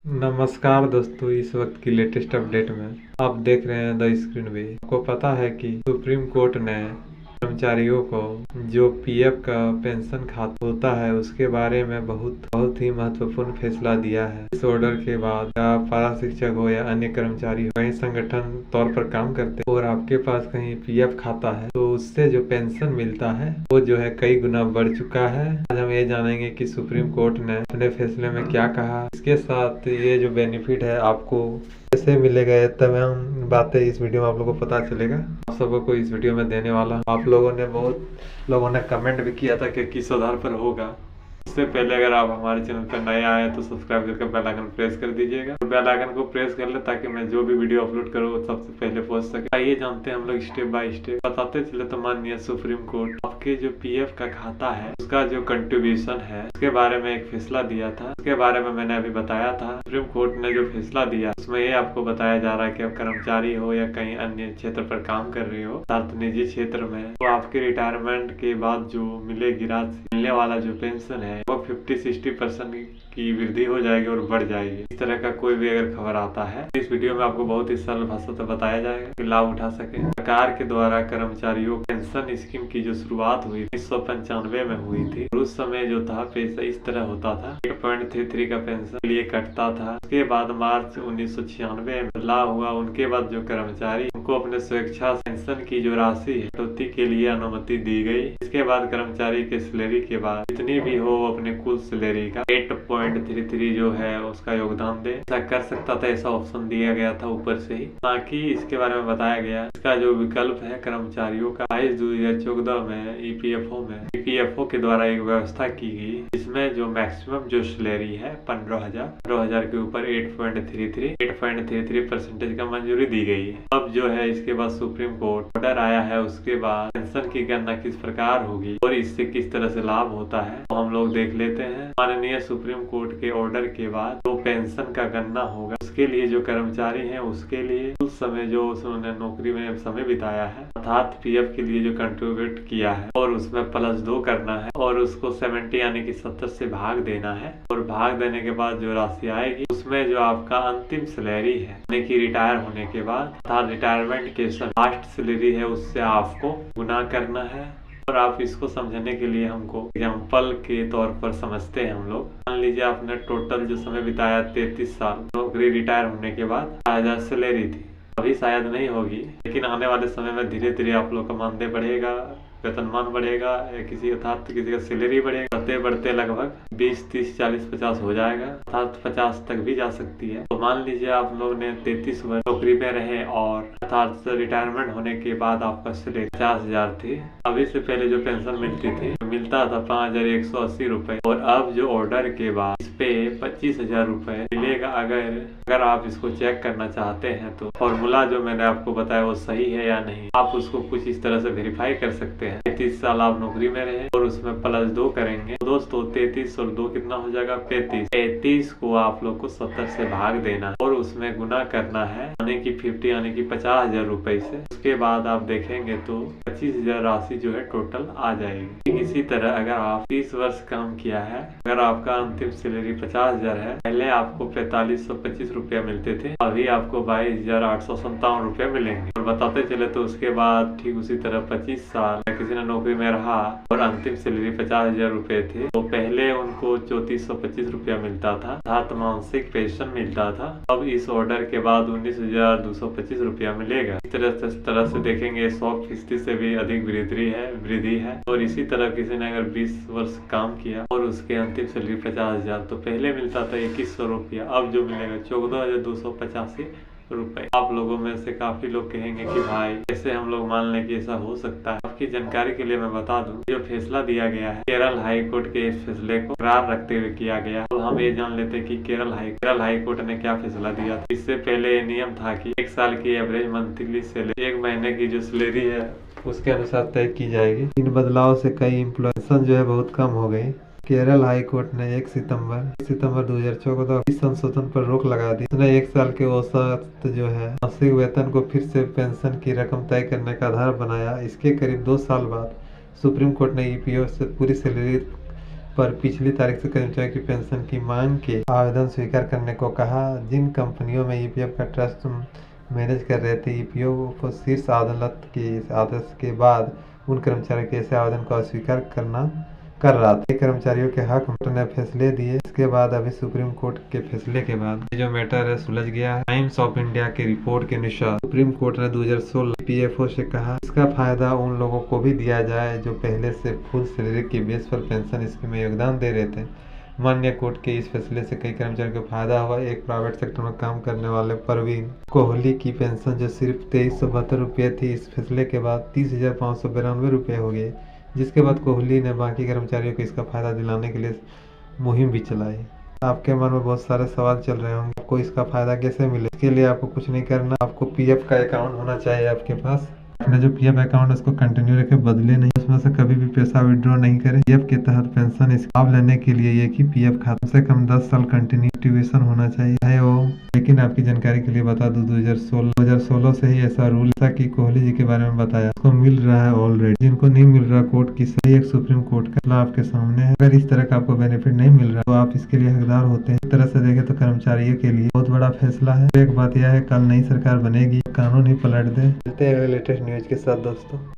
नमस्कार दोस्तों, इस वक्त की लेटेस्ट अपडेट में आप देख रहे हैं द स्क्रीन पे। आपको पता है कि सुप्रीम कोर्ट ने कर्मचारियों को जो पीएफ का पेंशन खाता होता है उसके बारे में बहुत ही महत्वपूर्ण फैसला दिया है। इस ऑर्डर के बाद या पारा शिक्षक हो या अन्य कर्मचारी हो, कहीं संगठन तौर पर काम करते हैं और आपके पास कहीं पीएफ खाता है तो उससे जो पेंशन मिलता है वो जो है कई गुना बढ़ चुका है। आज हम ये जानेंगे कि सुप्रीम कोर्ट ने अपने फैसले में क्या कहा, इसके साथ ये जो बेनिफिट है आपको कैसे मिलेगा, तमाम बातें इस वीडियो में आप लोगों को पता चलेगा। आप सबको इस वीडियो में देने वाला हूं। आप बहुत लोगों ने कमेंट भी किया था कि किस आधार पर होगा। उससे पहले अगर आप हमारे चैनल पर नए आए तो सब्सक्राइब करके बेल आइकन प्रेस कर दीजिएगा। तो बेल आइकन को प्रेस कर ले ताकि मैं जो भी वीडियो अपलोड करूँ वो सबसे पहले पहुंच सके। आइए जानते हैं हम लोग स्टेप बाय स्टेप। बताते चले तो माननीय सुप्रीम कोर्ट आपके जो पीएफ का खाता है उसका जो कंट्रीब्यूशन है उसके बारे में एक फैसला दिया था। उसके बारे में मैंने अभी बताया था। सुप्रीम कोर्ट ने जो फैसला दिया उसमें ये आपको बताया जा रहा है कि आप कर्मचारी हो या कहीं अन्य क्षेत्र पर काम कर रहे हो अर्थात निजी क्षेत्र में, तो आपके रिटायरमेंट के बाद जो मिलेगी राशि, मिलने वाला जो पेंशन है वो 50-60% की वृद्धि हो जाएगी और बढ़ जाएगी। इस तरह का कोई भी अगर खबर आता है तो इस वीडियो में आपको बहुत ही सरल भाषा से बताया जाएगा कि लाभ उठा सके। सरकार के द्वारा कर्मचारियों पेंशन स्कीम की जो शुरुआत हुई 1995 में हुई थी और उस समय जो था पैसा इस तरह होता था 8.33 का पेंशन के लिए कटता था। उसके बाद मार्च 1996 में बदलाव हुआ। उनके बाद जो कर्मचारी उनको अपने स्वेच्छा पेंशन की जो राशि है कटौती के लिए अनुमति दी गई। इसके बाद कर्मचारी के सैलरी के बाद जितनी भी हो अपने कुल सैलरी का 8.33 जो है उसका योगदान दे। ऐसा कर सकता था, ऐसा ऑप्शन दिया गया था ऊपर से ही, ताकि इसके बारे में बताया गया। इसका जो विकल्प है कर्मचारियों का 22/2014 में ईपीएफओ के द्वारा एक व्यवस्था की गई जिसमें जो मैक्सिमम जो सैलरी है 15,000 के ऊपर 8.33% का मंजूरी दी गई है। अब जो है इसके बाद सुप्रीम कोर्ट ऑर्डर आया है, उसके बाद पेंशन की गणना किस प्रकार होगी और इससे किस तरह से लाभ होता है तो हम लोग देख लेते हैं। माननीय सुप्रीम कोर्ट के ऑर्डर के बाद जो पेंशन का गणना होगा उसके लिए जो कर्मचारी हैं उसके लिए उस समय जो उन्होंने नौकरी में समय बिताया है अर्थात पीएफ के लिए जो कंट्रीब्यूट किया है और उसमें +2 करना है और उसको 70 यानी कि 70 से भाग देना है और भाग देने के बाद जो राशि आएगी उसमें जो आपका अंतिम सैलरी है यानी कि रिटायर होने के बाद अर्थात रिटायरमेंट के लास्ट सैलरी है उससे आपको गुना करना है। और आप इसको समझने के लिए हमको एग्जाम्पल के तौर पर समझते हैं हम लोग। मान लीजिए आपने टोटल जो समय बिताया 33 साल, नौकरी रिटायर होने के बाद 1000 सैलरी थी। अभी शायद नहीं होगी लेकिन आने वाले समय में धीरे धीरे आप लोग का मानदेय बढ़ेगा, वेतनमान बढ़ेगा या किसी का सैलरी बढ़ेगा, बढ़ते बढ़ते लगभग 20, 30, 40, 50 हो जाएगा अर्थात 50 तक भी जा सकती है। तो मान लीजिए आप लोग ने 33 वर्ष नौकरी में रहे और अर्थात रिटायरमेंट होने के बाद आपका सैलरी 50,000 थी। अभी से पहले जो पेंशन मिलती थी मिलता था 5,180 रुपए और अब जो ऑर्डर के बाद इस पे 25,000 रुपए मिलेगा। अगर आप इसको चेक करना चाहते हैं तो फॉर्मूला जो मैंने आपको बताया वो सही है या नहीं, आप उसको कुछ इस तरह से वेरीफाई कर सकते हैं। 33 साल आप नौकरी में रहे और उसमें +2 करेंगे तो दोस्तों 33 और 2 कितना हो जाएगा 35। 35 को आप लोग को 70 से भाग देना है और उसमें गुना करना है यानी कि 50 यानी कि 50,000 रुपए से। उसके बाद आप देखेंगे तो 25,000 राशि जो है टोटल आ जाएगी। इसी तरह अगर आप 30 वर्ष काम किया है, अगर आपका अंतिम सैलरी 50,000 है, पहले आपको 4525 रुपया मिलते थे, अभी आपको 22,857 रुपया मिलेंगे। और बताते चले तो उसके बाद ठीक उसी तरह 25 साल किसी ने नौकरी में रहा और अंतिम सैलरी 50,000 रुपए थे तो पहले उनको 3425 रुपया मिलता था अर्थात मासिक पेंशन मिलता था। अब इस ऑर्डर के बाद 19,225 रुपया मिलेगा। इस तरह से देखेंगे 100% से भी अधिक वृद्धि है। और इसी तरह किसी ने अगर 20 वर्ष काम किया और उसके अंतिम सैलरी 50,000 तो पहले मिलता था 2100 रुपया, अब जो मिलेगा 14,285 रुपए। आप लोगों में से काफी लोग कहेंगे कि भाई कैसे हम लोग मान लें कि ऐसा हो सकता है। आपकी जानकारी के लिए मैं बता दूं जो फैसला दिया गया है केरल हाई कोर्ट के इस फैसले को करार रखते हुए किया गया। तो हम ये जान लेते हैं कि केरल हाई कोर्ट ने क्या फैसला दिया था। इससे पहले ये नियम था कि 1 साल की एवरेज मंथली सैलरी 1 महीने की जो सैलरी है उसके अनुसार तय की जाएगी। इन बदलाव से कई एम्प्लॉय जो है बहुत कम हो गई। केरल हाई कोर्ट ने 1 सितंबर 2014 इस संशोधन पर रोक लगा दी। उसने 1 साल के औसत जो है मासिक वेतन को फिर से पेंशन की रकम तय करने का आधार बनाया। इसके करीब 2 साल बाद सुप्रीम कोर्ट ने ईपीएफ से पूरी सैलरी पर पिछली तारीख से कर्मचारी की पेंशन की मांग के आवेदन स्वीकार करने को कहा। जिन कंपनियों में ईपीएफ का ट्रस्ट मैनेज कर रहे थे, ईपीएफ को शीर्ष अदालत के आदेश के बाद उन कर्मचारियों के ऐसे आवेदन को अस्वीकार कर रहा था। कर्मचारियों के हक ने फैसले दिए। इसके बाद अभी सुप्रीम कोर्ट के फैसले के बाद जो मैटर है सुलझ गया है। टाइम्स ऑफ इंडिया की रिपोर्ट के अनुसार सुप्रीम कोर्ट ने 2016 ईपीएफओ से कहा इसका फायदा उन लोगों को भी दिया जाए जो पहले से फुल सैलरी के बेस पर पेंशन स्कीम में योगदान दे रहे थे। माननीय कोर्ट के इस फैसले से कई कर्मचारियों को फायदा हुआ। एक प्राइवेट सेक्टर में काम करने वाले परवीन कोहली की पेंशन जो सिर्फ 2372 रुपये थी, इस फैसले के बाद 30,592 रुपये हो गए, जिसके बाद कोहली ने बाकी कर्मचारियों को इसका फायदा दिलाने के लिए मुहिम भी चलाई। आपके मन में बहुत सारे सवाल चल रहे होंगे, आपको इसका फायदा कैसे मिले। इसके लिए आपको कुछ नहीं करना, आपको पीएफ का अकाउंट होना चाहिए आपके पास। अपने जो पीएफ अकाउंट है उसको कंटिन्यू रखे, बदले नहीं, उसमें से कभी भी पैसा विड्रॉ नहीं करें। पीएफ के तहत पेंशन लाभ लेने के लिए एक ही पीएफ खाता से कम 10 साल कंटिन्यूएशन होना चाहिए वो। लेकिन आपकी जानकारी के लिए बता दूं 2016 से ही ऐसा रूल था कि कोहली जी के बारे में बताया, उसको मिल रहा है ऑलरेडी। जिनको नहीं मिल रहा कोर्ट की सही एक सुप्रीम कोर्ट का आपके सामने है। अगर इस तरह का आपको बेनिफिट नहीं मिल रहा तो आप इसके लिए हकदार होते हैं। इस तरह से देखें तो कर्मचारियों के लिए बहुत बड़ा फैसला है। एक बात यह है, कल नई सरकार बनेगी, कानून ही पलट दे। मिलते हैं लेटेस्ट न्यूज के साथ दोस्तों।